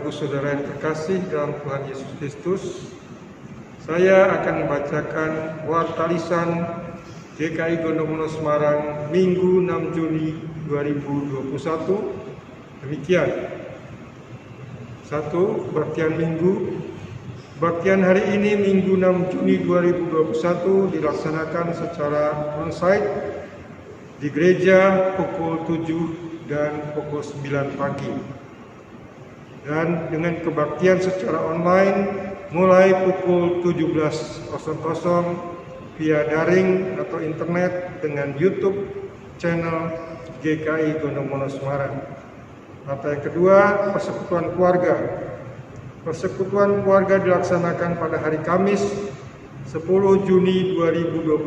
Bapak Ibu Saudara yang terkasih dalam Tuhan Yesus Kristus, saya akan membacakan warta lisan GKI Gondomono Semarang Minggu 6 Juni 2021. Demikian. 1. Kebaktian Minggu. Kebaktian hari ini Minggu 6 Juni 2021 dilaksanakan secara onsite di gereja pukul 7 dan pukul 9 pagi. Dan dengan kebaktian secara online mulai pukul 17.00 via daring atau internet dengan YouTube channel GKI Gondomono Semarang. Warta yang kedua, persekutuan keluarga. Persekutuan keluarga dilaksanakan pada hari Kamis 10 Juni 2021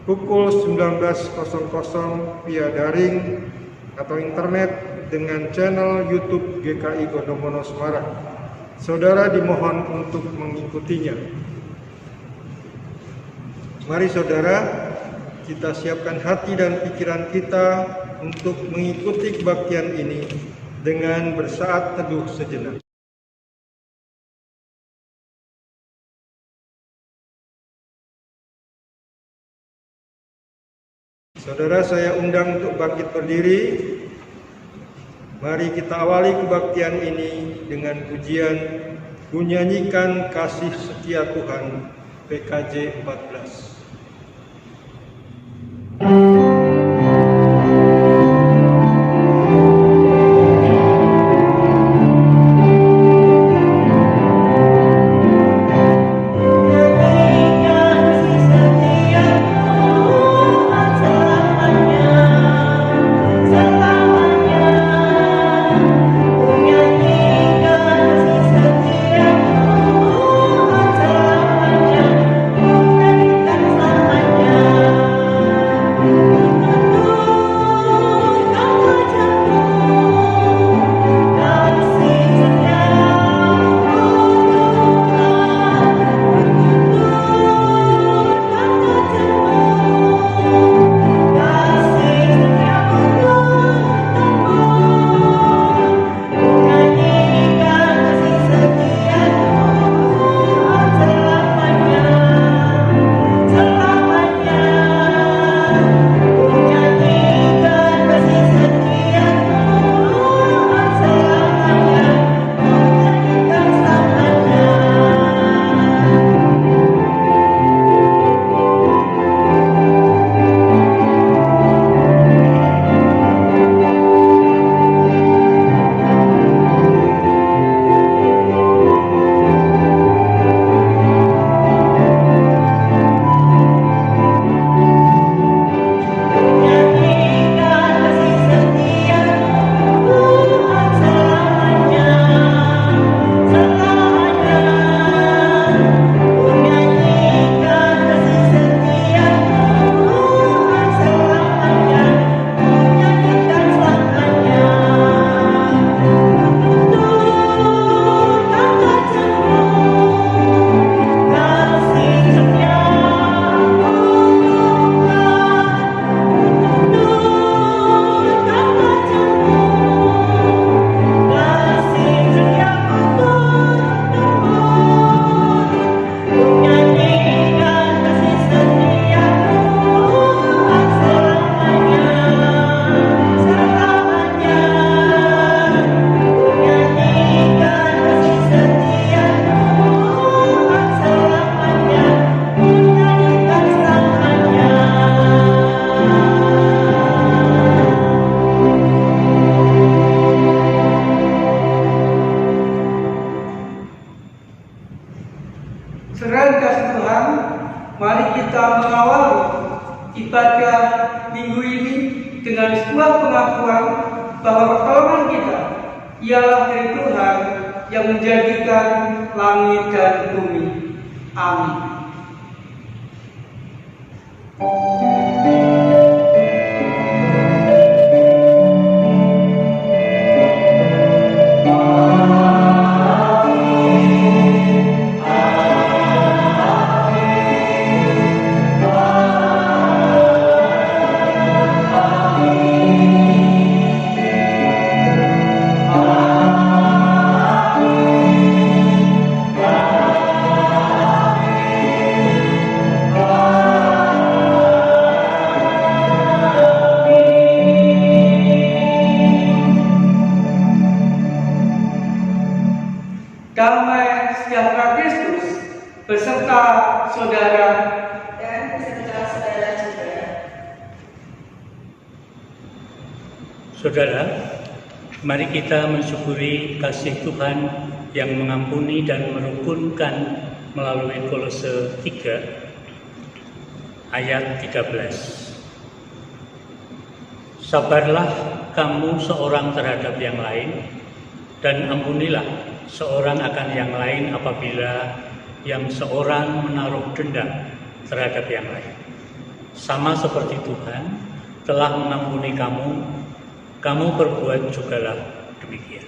pukul 19.00 via daring atau internet dengan channel YouTube GKI Gondomono Semarang. Saudara dimohon untuk mengikutinya. Mari saudara, kita siapkan hati dan pikiran kita untuk mengikuti kebaktian ini dengan bersaat teduh sejenak. Saudara, saya undang untuk bangkit berdiri. Mari kita awali kebaktian ini dengan pujian "Ku nyanyikan kasih setia Tuhan" PKJ 14. Saudara kasih Tuhan, mari kita mengawali ibadah minggu ini dengan sebuah pengakuan bahwa pertolongan kita ialah dari Tuhan yang menjadikan langit dan bumi. Amin. Amin. damai sejahtera Kristus beserta saudara dan beserta saudara juga. Saudara, mari kita mensyukuri kasih Tuhan yang mengampuni dan merukunkan melalui Kolose 3 ayat 13. Sabarlah kamu seorang terhadap yang lain, dan ampunilah seorang akan yang lain apabila yang seorang menaruh dendam terhadap yang lain. Sama seperti Tuhan telah mengampuni kamu, kamu berbuat jugalah demikian.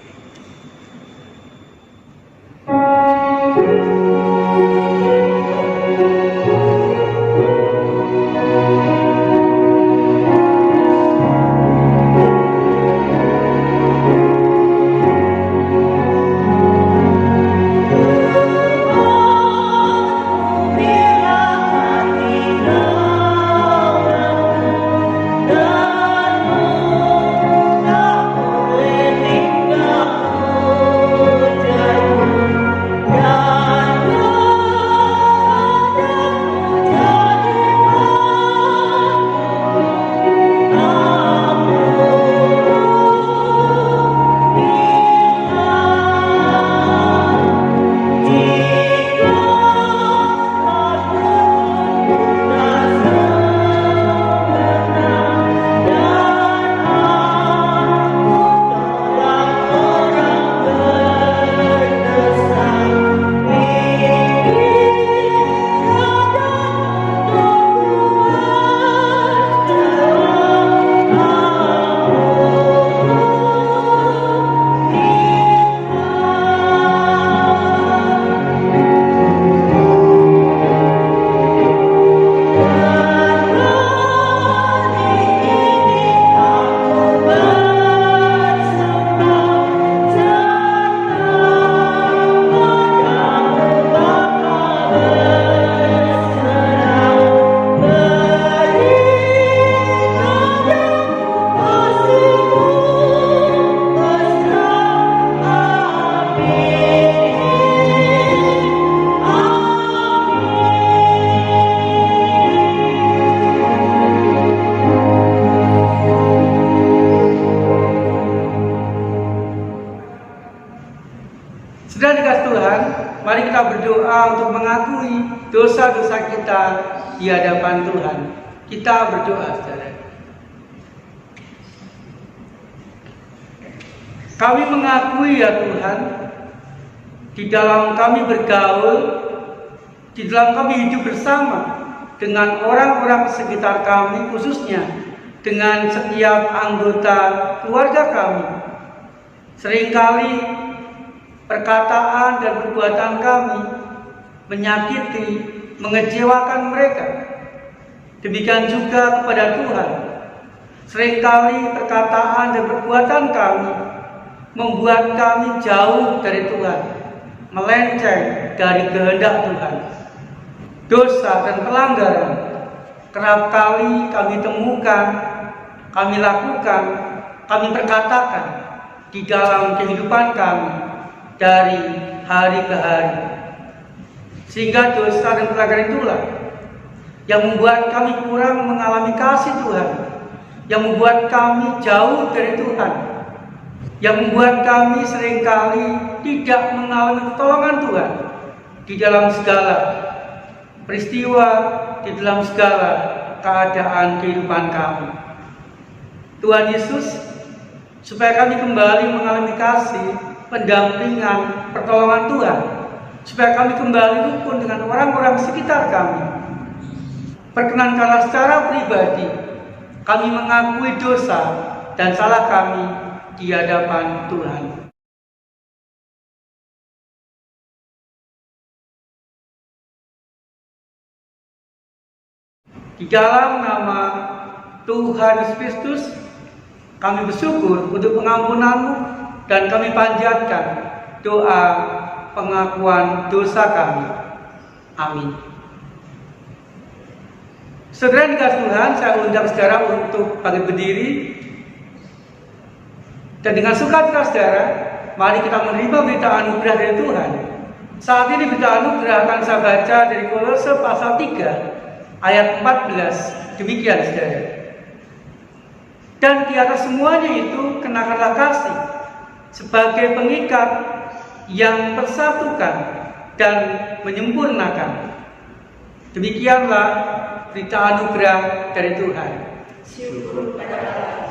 Saudara dikasih Tuhan, mari kita berdoa untuk mengakui dosa-dosa kita di hadapan Tuhan. Kita berdoa, saudara. Kami mengakui ya Tuhan, di dalam kami bergaul, di dalam kami hidup bersama dengan orang-orang sekitar kami, khususnya dengan setiap anggota keluarga kami. Seringkali perkataan dan perbuatan kami menyakiti, mengecewakan mereka. Demikian juga kepada Tuhan. Seringkali perkataan dan perbuatan kami membuat kami jauh dari Tuhan, melenceng dari kehendak Tuhan. Dosa dan pelanggaran kerap kali kami temukan, kami lakukan, kami perkatakan di dalam kehidupan kami dari hari ke hari. Sehingga dosa dan pelanggaran itulah yang membuat kami kurang mengalami kasih Tuhan, yang membuat kami jauh dari Tuhan, yang membuat kami seringkali tidak mengalami pertolongan Tuhan di dalam segala peristiwa, di dalam segala keadaan kehidupan kami. Tuhan Yesus, supaya kami kembali mengalami kasih, pendampingan, pertolongan Tuhan, supaya kami kembali rukun dengan orang-orang sekitar kami. Perkenankanlah secara pribadi kami mengakui dosa dan salah kami di hadapan Tuhan. Di dalam nama Tuhan Yesus Kristus, kami bersyukur untuk pengampunan-Mu dan kami panjatkan doa pengakuan dosa kami. Amin. Saudara yang dikasihi Tuhan, saya undang saudara untuk bangkit berdiri. Dan dengan sukacita saudara, mari kita menerima berita anugerah dari Tuhan. Saat ini berita anugerah akan saya baca dari Kolose pasal 3 ayat 14. Demikian saudara. Dan di atas semuanya itu kenakanlah kasih sebagai pengikat yang persatukan dan menyempurnakan. Demikianlah berita anugerah dari Tuhan. Syukur pada Allah.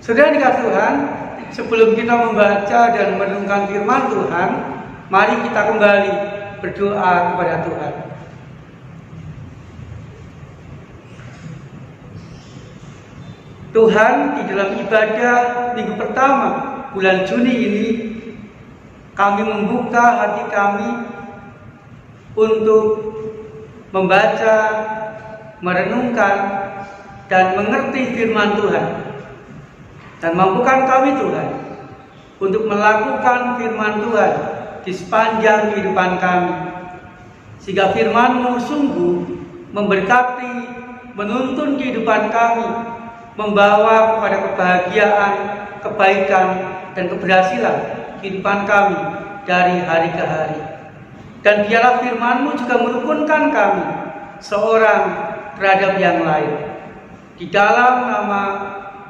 Saudara dikasih Tuhan, sebelum kita membaca dan merenungkan firman Tuhan, mari kita kembali berdoa kepada Tuhan. Tuhan, di dalam ibadah minggu pertama bulan Juni ini, kami membuka hati kami untuk membaca, merenungkan, dan mengerti firman Tuhan. Dan mampukan kami Tuhan untuk melakukan firman Tuhan di sepanjang kehidupan kami, sehingga firman-Mu sungguh memberkati, menuntun kehidupan kami, membawa kepada kebahagiaan, kebaikan, dan keberhasilan kehidupan kami dari hari ke hari. Dan biarlah firman-Mu juga merukunkan kami seorang terhadap yang lain. Di dalam nama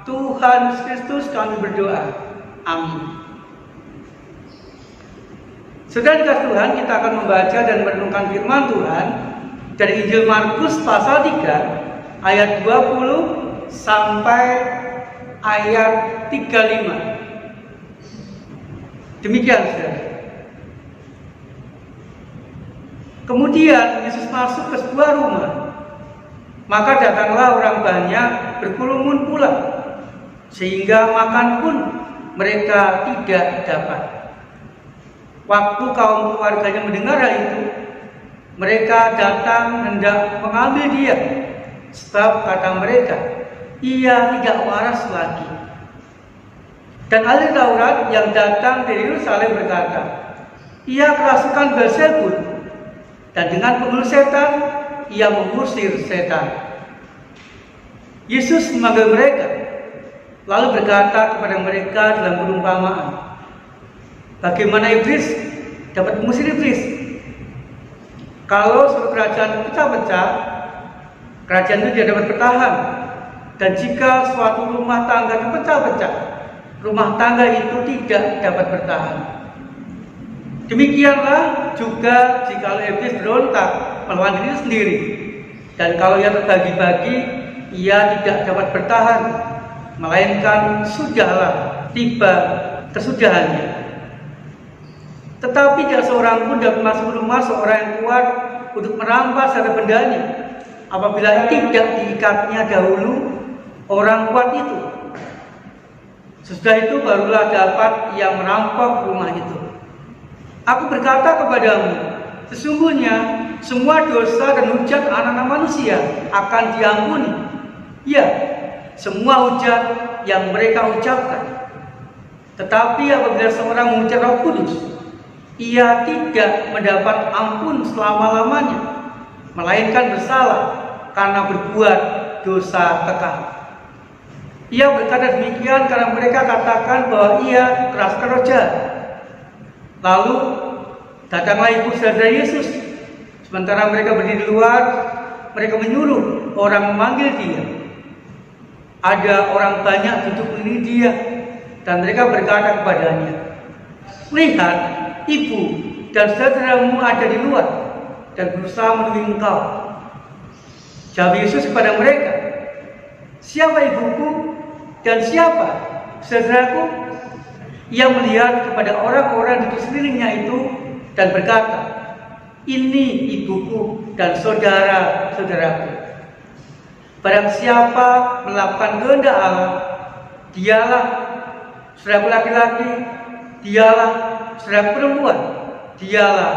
Tuhan Yesus Kristus kami berdoa. Amin. Saudara dikasih Tuhan, kita akan membaca dan merenungkan firman Tuhan dari Injil Markus pasal 3 ayat 20 sampai ayat 35. Demikian saudara. Kemudian Yesus masuk ke sebuah rumah. Maka datanglah orang banyak berkerumun pula, sehingga makan pun mereka tidak dapat. Waktu kaum keluarganya mendengar hal itu, mereka datang hendak mengambil dia, sebab kata mereka, ia tidak waras lagi. Dan ahli Taurat yang datang dari Yerusalem berkata, ia kerasukan Beelzebul, dan dengan penghulu setan ia mengusir setan. Yesus memanggil mereka, lalu berkata kepada mereka dalam perumpamaan, bagaimana iblis dapat mengusir iblis? Kalau suatu kerajaan pecah-pecah, kerajaan itu tidak dapat bertahan. Dan jika suatu rumah tangga dipecah-pecah, rumah tangga itu tidak dapat bertahan. Demikianlah juga jika iblis berontak melawan diri sendiri, dan kalau ia terbagi-bagi, ia tidak dapat bertahan, melainkan sudahlah tiba kesudahannya. Tetapi tidak seorang pun dapat masuk rumah seorang yang kuat untuk merampas harta bendanya, apabila tidak diikatnya dahulu orang kuat itu. Sesudah itu barulah dapat ia merampok rumah itu. Aku berkata kepadamu, sesungguhnya semua dosa dan hujat anak-anak manusia akan diampuni. Ya, semua hujat yang mereka ucapkan. Tetapi apabila seorang menghujat Roh Kudus, ia tidak mendapat ampun selama-lamanya, melainkan bersalah karena berbuat dosa kekal. Ia berkata demikian karena mereka katakan bahwa ia keras keroja. Lalu datanglah ibu saudara Yesus. Sementara mereka berdiri di luar, mereka menyuruh orang memanggil dia. Ada orang banyak duduk mengiringi dia, dan mereka berkata kepadanya, lihat, ibu dan saudaramu ada di luar dan berusaha menemui engkau. Jawab Yesus kepada mereka, siapa ibuku dan siapa saudaraku? Ia melihat kepada orang-orang di sekelilingnya itu dan berkata, ini ibuku dan saudara-saudaraku. Barang siapa melakukan kehendak Allah, dialah saudaraku laki-laki, dialah saudaraku perempuan, dialah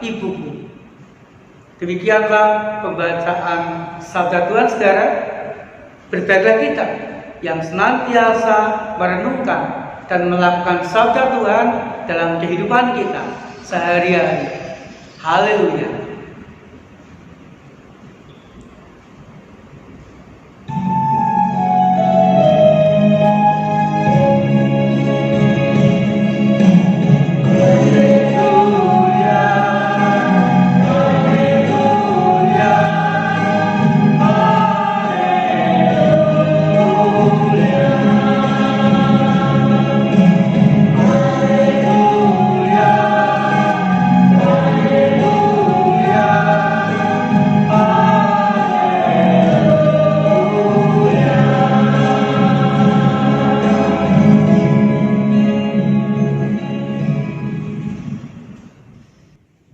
ibuku. Demikianlah pembacaan sabda Tuhan, saudara. Berbahagialah kita yang senantiasa merenungkan dan melakukan sabda Tuhan dalam kehidupan kita sehari-hari. Haleluya.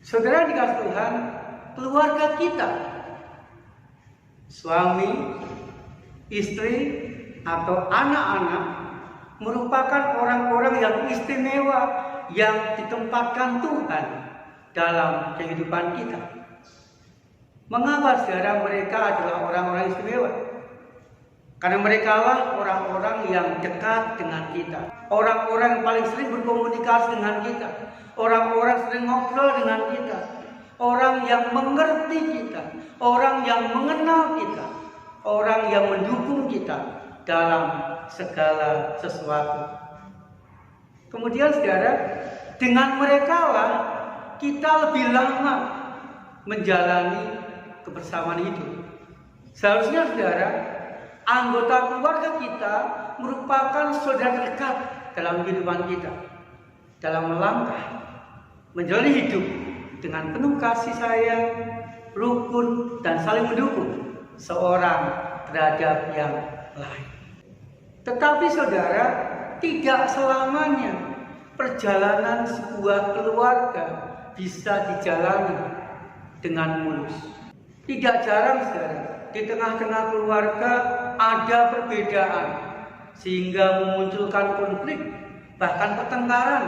Saudara dikasih Tuhan, keluarga kita, suami, istri, atau anak-anak merupakan orang-orang yang istimewa yang ditempatkan Tuhan dalam kehidupan kita. Mengapa saudara mereka adalah orang-orang istimewa? Karena mereka lah orang-orang yang dekat dengan kita, orang-orang yang paling sering berkomunikasi dengan kita, orang-orang sering ngobrol dengan kita, orang yang mengerti kita, orang yang mengenal kita, orang yang mendukung kita dalam segala sesuatu. Kemudian saudara, dengan mereka lah kita lebih lama menjalani kebersamaan hidup. Seharusnya saudara, anggota keluarga kita merupakan saudara dekat dalam kehidupan kita, dalam melangkah menjalani hidup dengan penuh kasih sayang, rukun, dan saling mendukung seorang terhadap yang lain. Tetapi saudara, tidak selamanya perjalanan sebuah keluarga bisa dijalani dengan mulus. Tidak jarang saudara, di tengah-tengah keluarga ada perbedaan sehingga memunculkan konflik, bahkan pertengkaran,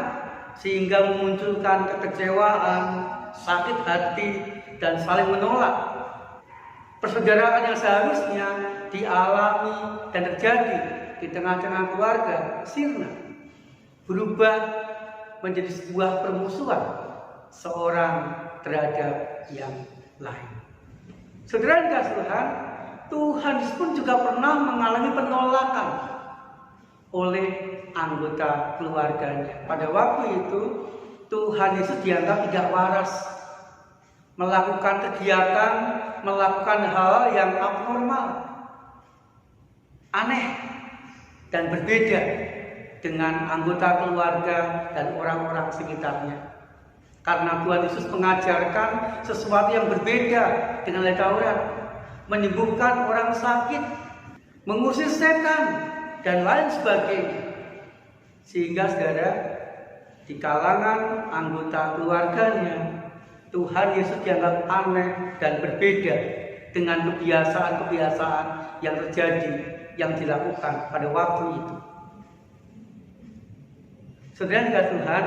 sehingga memunculkan kekecewaan, sakit hati, dan saling menolak. Persaudaraan yang seharusnya dialami dan terjadi di tengah-tengah keluarga sirna, berubah menjadi sebuah permusuhan seorang terhadap yang lain. Saudara yang dikasihi Tuhan, Tuhan Yesus pun juga pernah mengalami penolakan oleh anggota keluarganya. Pada waktu itu, Tuhan Yesus dianggap tidak waras, melakukan kegiatan, melakukan hal yang abnormal, aneh, dan berbeda dengan anggota keluarga dan orang-orang sekitarnya. Karena Tuhan Yesus mengajarkan sesuatu yang berbeda dengan Taurat, menyembuhkan orang sakit, mengusir setan, dan lain sebagainya. Sehingga saudara, di kalangan anggota keluarganya, Tuhan Yesus dianggap aneh dan berbeda dengan kebiasaan-kebiasaan yang terjadi, yang dilakukan pada waktu itu. Saudara yang dikasihi Tuhan,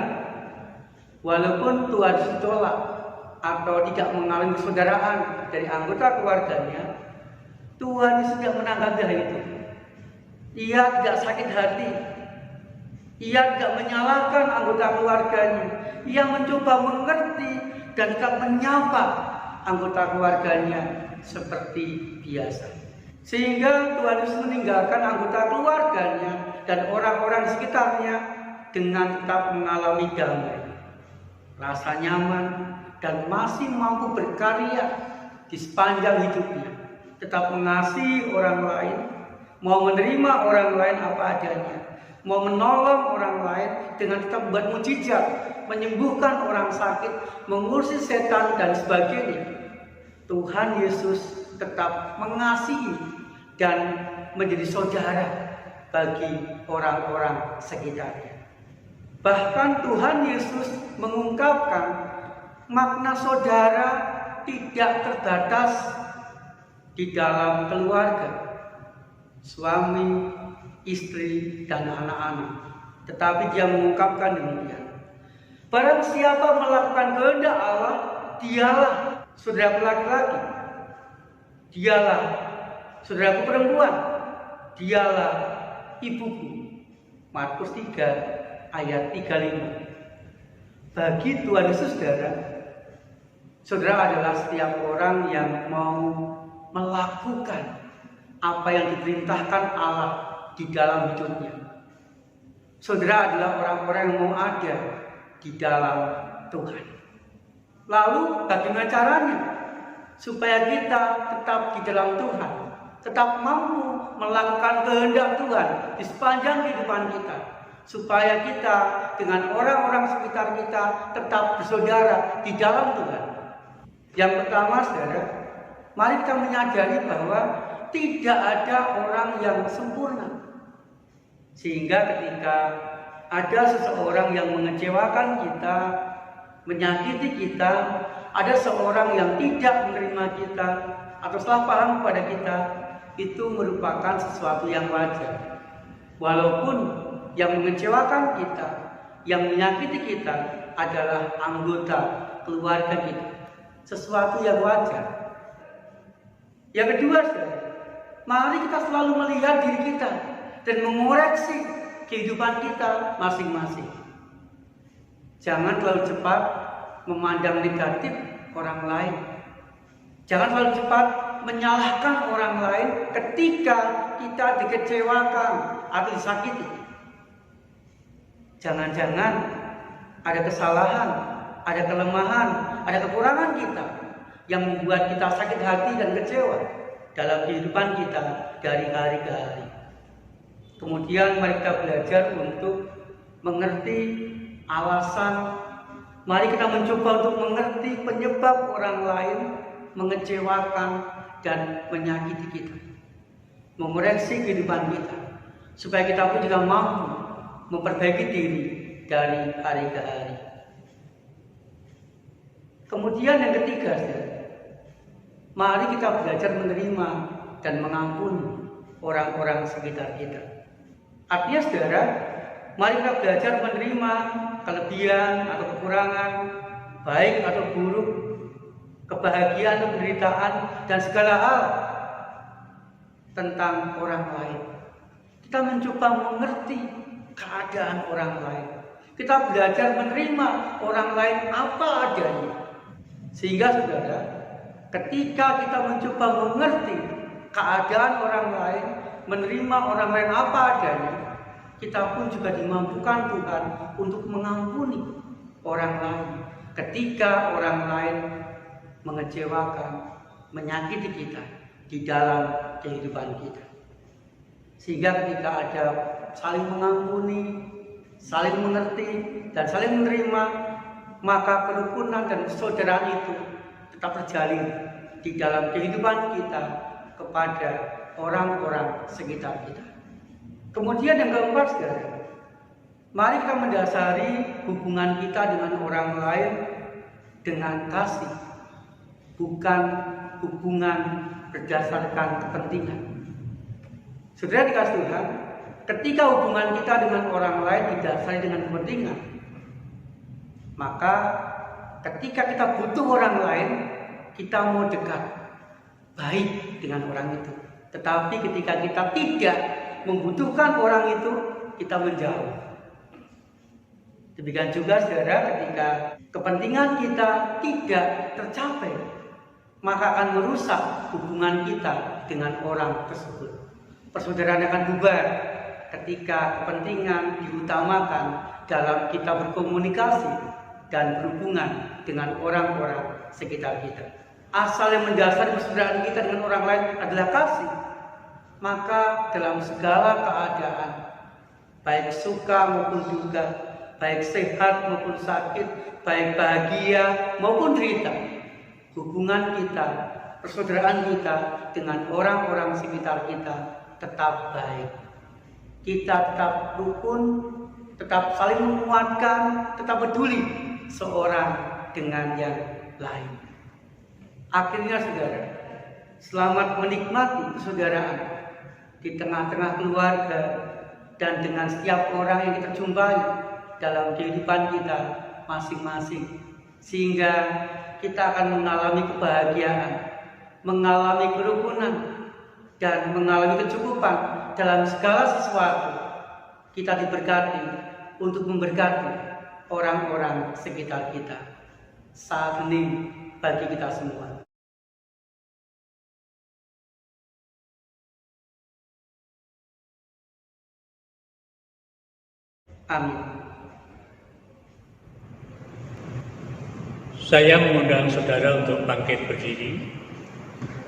walaupun Tuhan Yesus ditolak atau tidak mengalami persaudaraan dari anggota keluarganya, Tuhan Yesus tidak menanggapi hal itu. Ia tidak sakit hati. Ia tidak menyalahkan anggota keluarganya. Ia mencoba mengerti dan tetap menyapa anggota keluarganya seperti biasa. Sehingga Tuhan Yesus meninggalkan anggota keluarganya dan orang-orang di sekitarnya dengan tetap mengalami damai, rasa nyaman, dan masih mampu berkarya di sepanjang hidupnya. Tetap mengasihi orang lain, mau menerima orang lain apa adanya, mau menolong orang lain dengan tetap membuat mujizat, menyembuhkan orang sakit, mengusir setan, dan sebagainya. Tuhan Yesus tetap mengasihi dan menjadi saudara bagi orang-orang sekitarnya. Bahkan Tuhan Yesus mengungkapkan makna saudara tidak terbatas di dalam keluarga, suami, istri, dan anak-anak. Tetapi dia mengungkapkan demikian: barang siapa melakukan kehendak Allah, dialah saudaraku laki-laki, dialah saudaraku perempuan, dialah ibuku. Markus 3 ayat 35. Bagi Tuhan Yesus, saudara adalah setiap orang yang mau melakukan apa yang diperintahkan Allah di dalam hidupnya. Saudara adalah orang-orang yang mau ada di dalam Tuhan. Lalu bagaimana caranya supaya kita tetap di dalam Tuhan, tetap mampu melakukan kehendak Tuhan di sepanjang kehidupan kita, supaya kita dengan orang-orang sekitar kita tetap bersaudara di dalam Tuhan? Yang pertama, saudara, mari kita menyadari bahwa tidak ada orang yang sempurna. Sehingga ketika ada seseorang yang mengecewakan kita, menyakiti kita, ada seorang yang tidak menerima kita atau salah paham kepada kita, itu merupakan sesuatu yang wajar. Walaupun yang mengecewakan kita, yang menyakiti kita adalah anggota keluarga kita, sesuatu yang wajar. Yang kedua, mari kita selalu melihat diri kita dan mengoreksi kehidupan kita masing-masing. Jangan terlalu cepat memandang negatif orang lain. Jangan terlalu cepat menyalahkan orang lain ketika kita dikecewakan atau disakiti. Jangan-jangan ada kesalahan, ada kelemahan, ada kekurangan kita yang membuat kita sakit hati dan kecewa dalam kehidupan kita dari hari ke hari. Kemudian mari kita belajar untuk mengerti alasan. Mari kita mencoba untuk mengerti penyebab orang lain mengecewakan dan menyakiti kita, mengoreksi kehidupan kita, supaya kita pun juga mampu memperbaiki diri dari hari ke hari. Kemudian yang ketiga, mari kita belajar menerima dan mengampuni orang-orang sekitar kita. Artinya, saudara, mari kita belajar menerima kelebihan atau kekurangan, baik atau buruk, kebahagiaan atau penderitaan, dan segala hal tentang orang lain. Kita mencoba mengerti keadaan orang lain. Kita belajar menerima orang lain apa adanya. Sehingga, saudara, ketika kita mencoba mengerti keadaan orang lain, menerima orang lain apa adanya, kita pun juga dimampukan Tuhan untuk mengampuni orang lain ketika orang lain mengecewakan, menyakiti kita di dalam kehidupan kita. Sehingga ketika ada saling mengampuni, saling mengerti, dan saling menerima, maka kerukunan dan persaudaraan itu tetap terjalin di dalam kehidupan kita kepada orang-orang sekitar kita. Kemudian yang keempat, saudara, mari kita mendasari hubungan kita dengan orang lain dengan kasih, bukan hubungan berdasarkan kepentingan. Saudara dikasih Tuhan, ketika hubungan kita dengan orang lain didasari dengan kepentingan, maka ketika kita butuh orang lain, kita mau dekat, baik dengan orang itu. Tetapi ketika kita tidak membutuhkan orang itu, kita menjauh. Demikian juga saudara, ketika kepentingan kita tidak tercapai, maka akan merusak hubungan kita dengan orang tersebut. Persaudaraan akan bubar ketika kepentingan diutamakan dalam kita berkomunikasi dan berhubungan dengan orang-orang sekitar kita. Asal yang mendasari persaudaraan kita dengan orang lain adalah kasih, maka dalam segala keadaan, baik suka maupun duka, baik sehat maupun sakit, baik bahagia maupun derita, hubungan kita, persaudaraan kita dengan orang-orang sekitar kita tetap baik. Kita tetap rukun, tetap saling menguatkan, tetap peduli seorang dengan yang lain. Akhirnya saudara, selamat menikmati persaudaraan di tengah-tengah keluarga dan dengan setiap orang yang kita jumpai dalam kehidupan kita masing-masing, sehingga kita akan mengalami kebahagiaan, mengalami kerukunan, dan mengalami kecukupan dalam segala sesuatu. Kita diberkati untuk memberkati orang-orang sekitar kita. Saat ini bagi kita semua. Amin. Saya mengundang saudara untuk bangkit berdiri.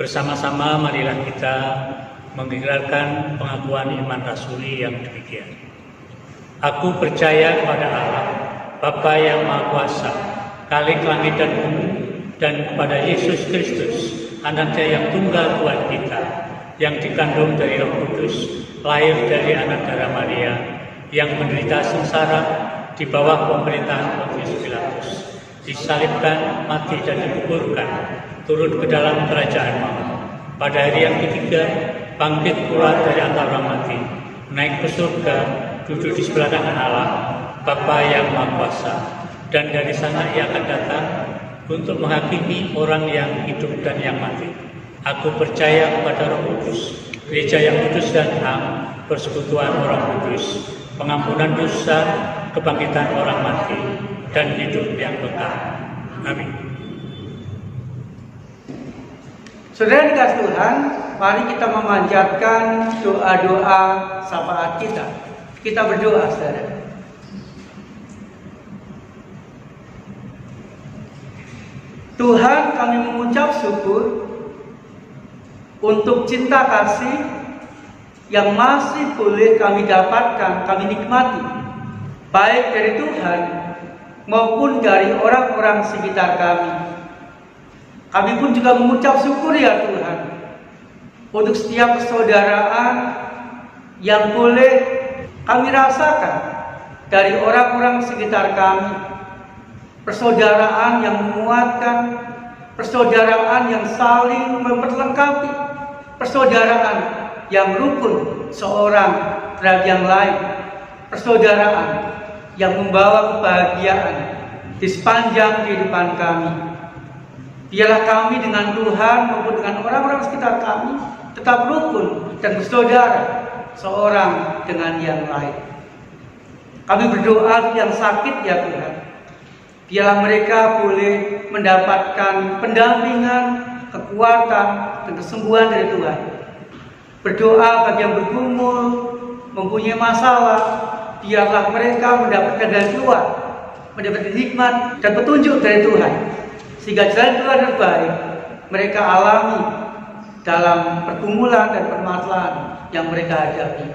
Bersama-sama marilah kita mengikrarkan pengakuan iman rasuli yang demikian. Aku percaya kepada Allah, Bapa yang Maha Kuasa, Khalik langit dan bumi, dan kepada Yesus Kristus, Anaknya yang tunggal Tuhan kita, yang dikandung dari Roh Kudus, lahir dari anak darah Maria, yang menderita sengsara di bawah pemerintahan Pontius Pilatus, disalibkan, mati dan dikuburkan, turun ke dalam kerajaan maut. Pada hari yang ketiga, bangkit pula dari antara mati, naik ke surga, duduk di sebelah kanan Allah, Bapa yang Maha Kuasa, dan dari sana Ia akan datang untuk menghakimi orang yang hidup dan yang mati. Aku percaya kepada Roh Kudus, gereja yang kudus dan am, persekutuan orang kudus, pengampunan dosa, kebangkitan orang mati, dan hidup yang kekal. Amin. Saudara dikasih Tuhan, mari kita memanjatkan doa-doa syafaat kita. Kita berdoa, saudara. Tuhan, kami mengucap syukur untuk cinta kasih yang masih boleh kami dapatkan, kami nikmati, baik dari Tuhan maupun dari orang-orang sekitar kami. Kami pun juga mengucap syukur ya Tuhan untuk setiap persaudaraan yang boleh kami rasakan dari orang-orang sekitar kami. Persaudaraan yang menguatkan, persaudaraan yang saling memperlengkapi, persaudaraan yang rukun seorang terhadap yang lain, persaudaraan yang membawa kebahagiaan di sepanjang kehidupan kami. Biarlah kami dengan Tuhan maupun dengan orang-orang sekitar kami tetap rukun dan bersaudara seorang dengan yang lain. Kami berdoa untuk yang sakit ya Tuhan. Biarlah mereka boleh mendapatkan pendampingan, kekuatan, dan kesembuhan dari Tuhan. Berdoa bagi yang bergumul, mempunyai masalah, biarlah mereka mendapatkan jalan keluar, mendapatkan hikmat dan petunjuk dari Tuhan, sehingga jalan keluar terbaik mereka alami dalam pergumulan dan permasalahan yang mereka hadapi.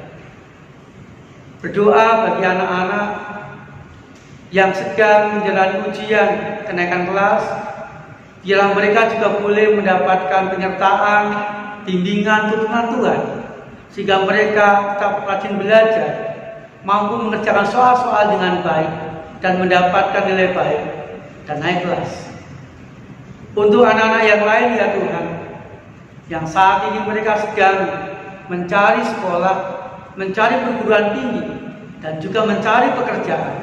Berdoa bagi anak-anak yang sedang menjalani ujian kenaikan kelas, biarlah mereka juga boleh mendapatkan penyertaan, bimbingan, tuntunan Tuhan, sehingga mereka tetap rajin belajar, mampu mengerjakan soal-soal dengan baik, dan mendapatkan nilai baik, dan naik kelas. Untuk anak-anak yang lain ya Tuhan, yang saat ini mereka sedang mencari sekolah, mencari perguruan tinggi, dan juga mencari pekerjaan,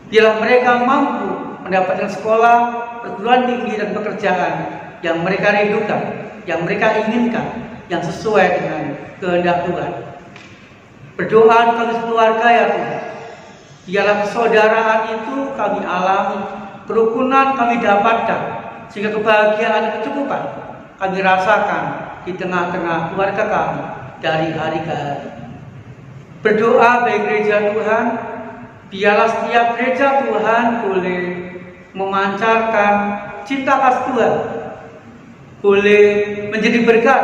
biarlah mereka mampu mendapatkan sekolah, perguruan tinggi, dan pekerjaan yang mereka rindukan, yang mereka inginkan, yang sesuai dengan kehendak Tuhan. Berdoa kami sekeluarga ya Tuhan, biarlah persaudaraan itu kami alami, kerukunan kami dapatkan, sehingga kebahagiaan dan kecukupan kami rasakan di tengah-tengah keluarga kami dari hari ke hari. Berdoa bagi gereja Tuhan, biarlah setiap gereja Tuhan boleh memancarkan cinta kasih Tuhan, boleh menjadi berkat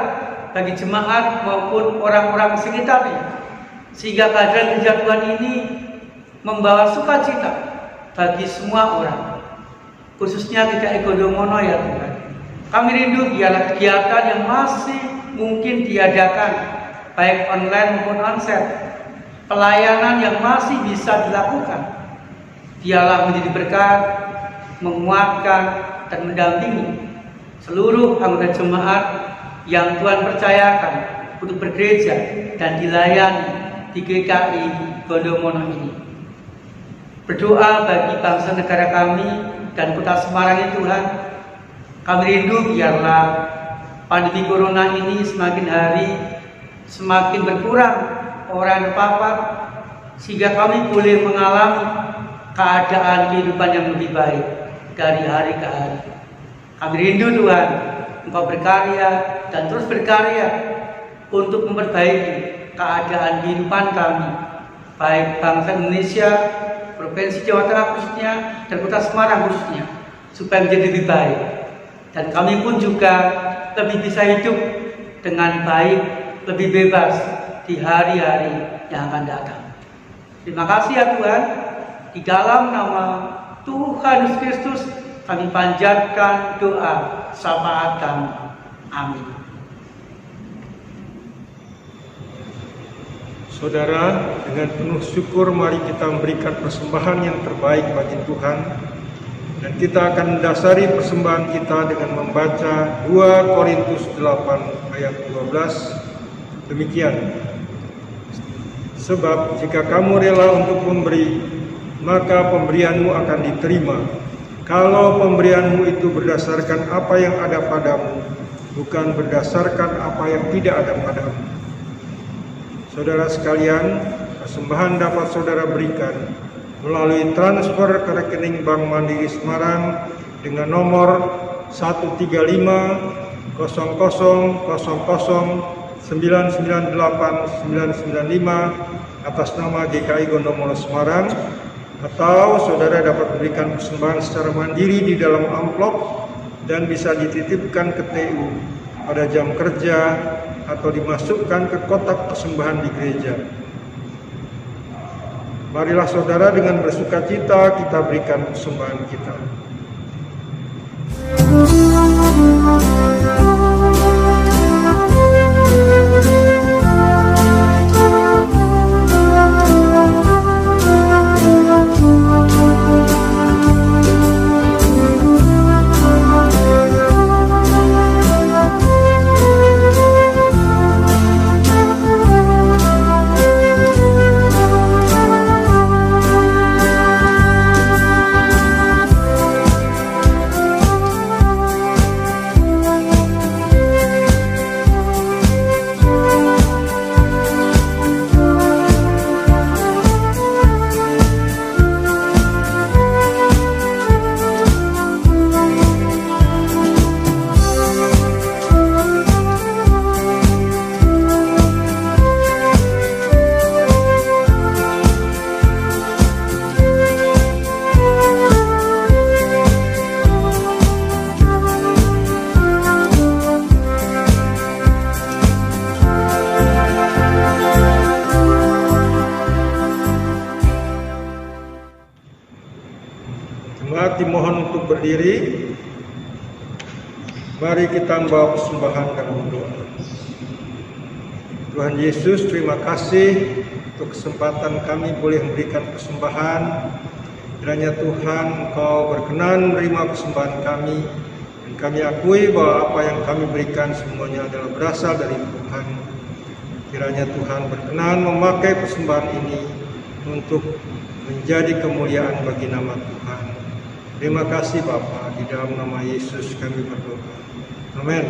bagi jemaat maupun orang-orang sekitarnya, sehingga kehadiran gereja Tuhan ini membawa sukacita bagi semua orang, khususnya GKI Gondomono ya Tuhan. Kami rindu biarlah kegiatan yang masih mungkin diadakan, baik online maupun onsite, pelayanan yang masih bisa dilakukan, biarlah menjadi berkat, menguatkan, dan mendampingi seluruh anggota jemaat yang Tuhan percayakan untuk bergereja dan dilayani di GKI Gondomono ini. Berdoa bagi bangsa negara kami dan kota Semarang ini Tuhan, kami rindu biarlah pandemi corona ini semakin hari semakin berkurang orang yang terpapar, sehingga kami boleh mengalami keadaan kehidupan yang lebih baik dari hari ke hari. Kami rindu Tuhan, Engkau berkarya dan terus berkarya untuk memperbaiki keadaan kehidupan kami, baik bangsa Indonesia, Provinsi Jawa Tengah khususnya, dan kota Semarang khususnya, supaya menjadi lebih baik. Dan kami pun juga lebih bisa hidup dengan baik, lebih bebas di hari-hari yang akan datang. Terima kasih ya Tuhan, di dalam nama Tuhan Yesus Kristus kami panjatkan doa syafaat kami. Amin. Saudara, dengan penuh syukur mari kita memberikan persembahan yang terbaik bagi Tuhan, dan kita akan mendasari persembahan kita dengan membaca 2 Korintus 8 ayat 12. Demikian, sebab jika kamu rela untuk memberi, maka pemberianmu akan diterima, kalau pemberianmu itu berdasarkan apa yang ada padamu, bukan berdasarkan apa yang tidak ada padamu. Saudara sekalian, persembahan dapat saudara berikan melalui transfer ke rekening Bank Mandiri Semarang dengan nomor 1350000998995 atas nama GKI Gondomono Semarang, atau saudara dapat memberikan persembahan secara mandiri di dalam amplop dan bisa dititipkan ke TU pada jam kerja atau dimasukkan ke kotak persembahan di gereja. Marilah saudara dengan bersukacita kita berikan persembahan kita. dimohon untuk berdiri. Mari kita membawa persembahan dalam doa. Tuhan Yesus, terima kasih untuk kesempatan kami boleh memberikan persembahan. Kiranya Tuhan Engkau berkenan menerima persembahan kami, dan kami akui bahwa apa yang kami berikan semuanya adalah berasal dari Tuhan. Kiranya Tuhan berkenan memakai persembahan ini untuk menjadi kemuliaan bagi nama Tuhan. Terima kasih Bapa, di dalam nama Yesus kami berdoa. Amin.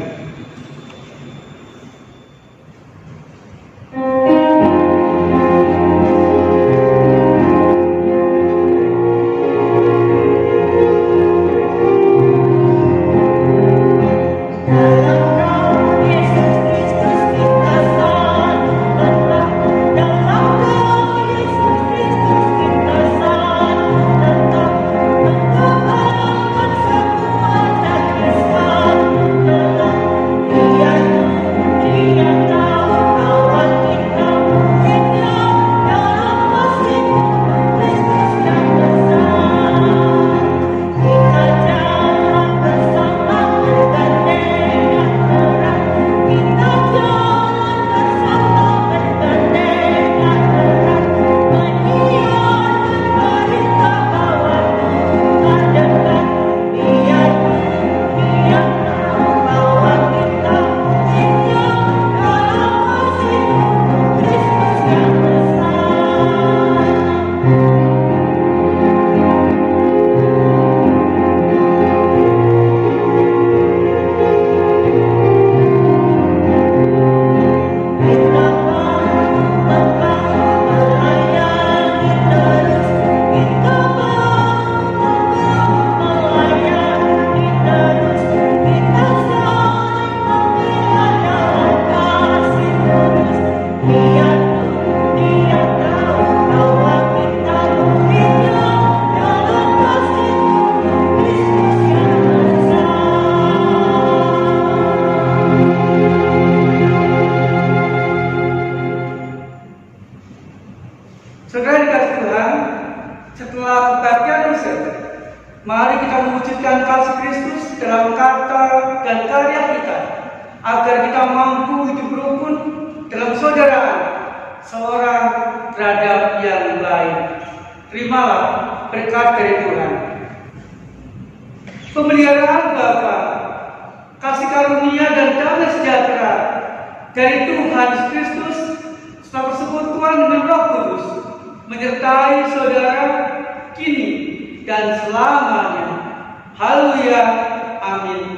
Saudara dikasih Tuhan, setelah kebaktian misa, mari kita mewujudkan kasih Kristus dalam kata dan karya kita, agar kita mampu hidup rukun dalam saudaraan, seorang terhadap yang lain. Terimalah berkat dari Tuhan. Pemeliharaan Bapa, kasih karunia dan damai sejahtera dari Tuhan Kristus, serta persekutuan dengan Roh Kudus, menyertai saudara kini dan selamanya. Haleluya. Amin.